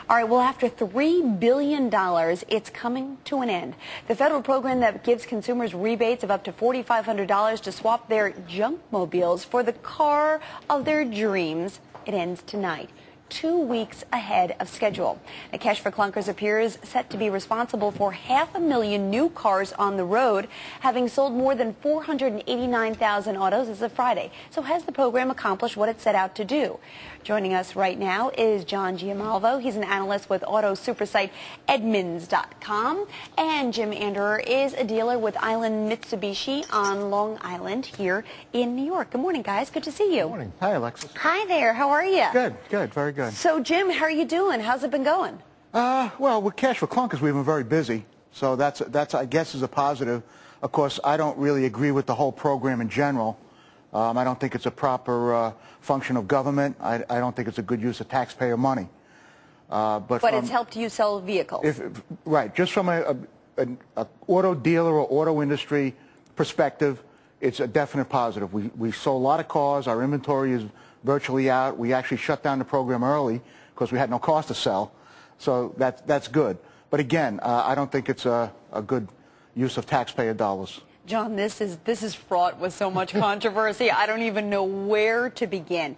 All right, well, after $3 billion, it's coming to an end. The federal program that gives consumers rebates of up to $4,500 to swap their junk mobiles for the car of their dreams, it ends tonight, 2 weeks ahead of schedule. Now, Cash for Clunkers appears set to be responsible for 500,000 new cars on the road, having sold more than 489,000 autos as of Friday. So has the program accomplished what it set out to do? Joining us right now is John Giamalvo. He's an analyst with auto super site Edmunds.com. And Jim Anderer is a dealer with Island Mitsubishi on Long Island here in New York. Good morning, guys. Good to see you. Good morning. Hi, Alexis. Hi there. How are you? Good, very good. So, Jim, how are you doing? How's it been going? Well, with Cash for Clunkers, we've been very busy. So that's I guess, is a positive. Of course, I don't really agree with the whole program in general. I don't think it's a proper function of government. I don't think it's a good use of taxpayer money. But it's helped you sell vehicles. Right. Just from an auto dealer or auto industry perspective, it's a definite positive. We sold a lot of cars. Our inventory is virtually out. We actually shut down the program early because we had no cars to sell. So that's good. But again, I don't think it's a good use of taxpayer dollars. John, this is fraught with so much controversy. I don't even know where to begin.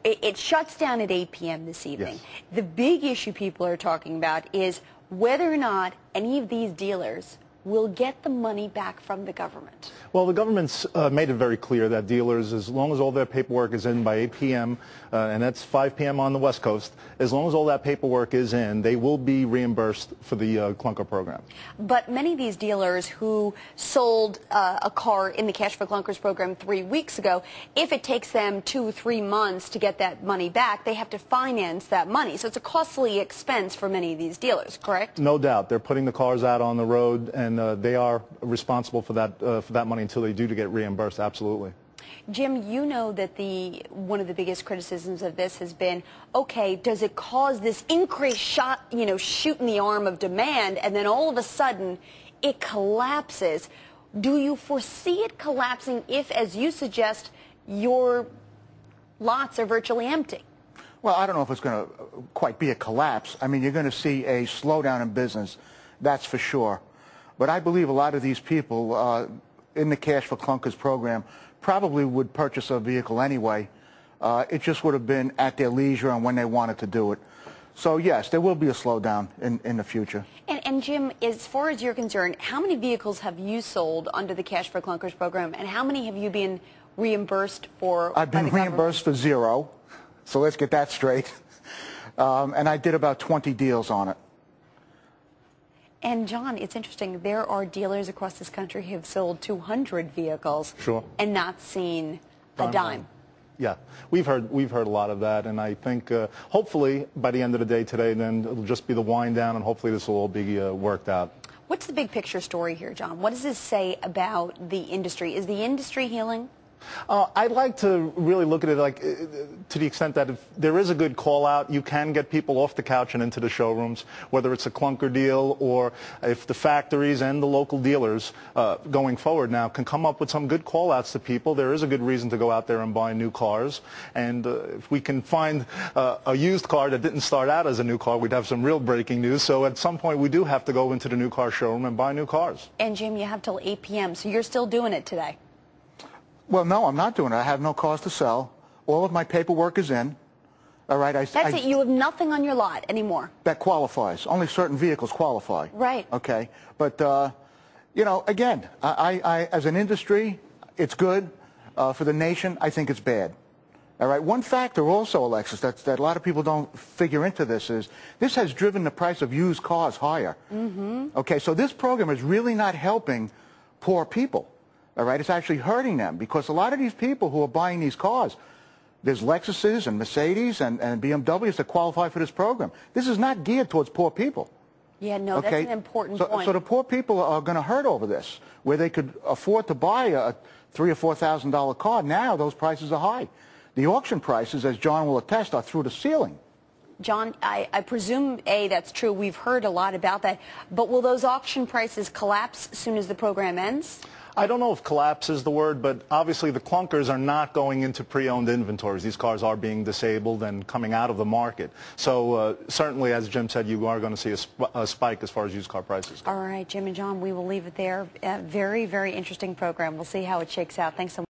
It shuts down at 8 p.m. this evening. Yes. The big issue people are talking about is whether or not any of these dealers will get the money back from the government. Well, the government's made it very clear that dealers, as long as all their paperwork is in by 8 p.m., and that's 5 p.m. on the West Coast, as long as all that paperwork is in, they will be reimbursed for the Clunker program. But many of these dealers who sold a car in the Cash for Clunkers program 3 weeks ago, if it takes them 2 or 3 months to get that money back, they have to finance that money. So it's a costly expense for many of these dealers, correct? No doubt. They're putting the cars out on the road, and they are responsible for that money until they do to get reimbursed. Absolutely. Jim, you know that one of the biggest criticisms of this has been, okay, does it cause this increased shoot in the arm of demand, and then all of a sudden it collapses? Do you foresee it collapsing if, as you suggest, your lots are virtually empty? Well, I don't know if it's going to quite be a collapse. I mean, you're going to see a slowdown in business, that's for sure. But I believe a lot of these people in the Cash for Clunkers program probably would purchase a vehicle anyway. It just would have been at their leisure and when they wanted to do it. So, yes, there will be a slowdown in the future. And Jim, as far as you're concerned, how many vehicles have you sold under the Cash for Clunkers program, and how many have you been reimbursed for? I've been reimbursed for 0, so let's get that straight. And I did about 20 deals on it. And, John, it's interesting. There are dealers across this country who have sold 200 vehicles and not seen a dime. Yeah, we've heard a lot of that, and I think hopefully by the end of the day today, then it'll just be the wind down, and hopefully this will all be worked out. What's the big picture story here, John? What does this say about the industry? Is the industry healing? I'd like to really look at it like to the extent that if there is a good call out, you can get people off the couch and into the showrooms, whether it's a clunker deal or if the factories and the local dealers going forward now can come up with some good call outs to people. There is a good reason to go out there and buy new cars. And if we can find a used car that didn't start out as a new car, we'd have some real breaking news. So at some point we do have to go into the new car showroom and buy new cars. And Jim, you have till 8 p.m., so you're still doing it today. Well, no, I'm not doing it. I have no cars to sell. All of my paperwork is in. All right. That's it. You have nothing on your lot anymore. That qualifies. Only certain vehicles qualify. Right. Okay. But, you know, again, I as an industry, it's good. For the nation, I think it's bad. All right. One factor also, Alexis, that a lot of people don't figure into this is this has driven the price of used cars higher. Mm-hmm. Okay. So this program is really not helping poor people. All right, it's actually hurting them because a lot of these people who are buying these cars, there's Lexuses and Mercedes and BMWs that qualify for this program. This is not geared towards poor people. Yeah, no, okay? That's an important point. So the poor people are going to hurt over this, where they could afford to buy a $3,000 or $4,000 car. Now those prices are high. The auction prices, as John will attest, are through the ceiling. John, I presume, A, that's true. We've heard a lot about that. But will those auction prices collapse as soon as the program ends? I don't know if collapse is the word, but obviously the clunkers are not going into pre-owned inventories. These cars are being disabled and coming out of the market. So certainly, as Jim said, you are going to see a spike as far as used car prices go. All right, Jim and John, we will leave it there. Very, very interesting program. We'll see how it shakes out. Thanks so much.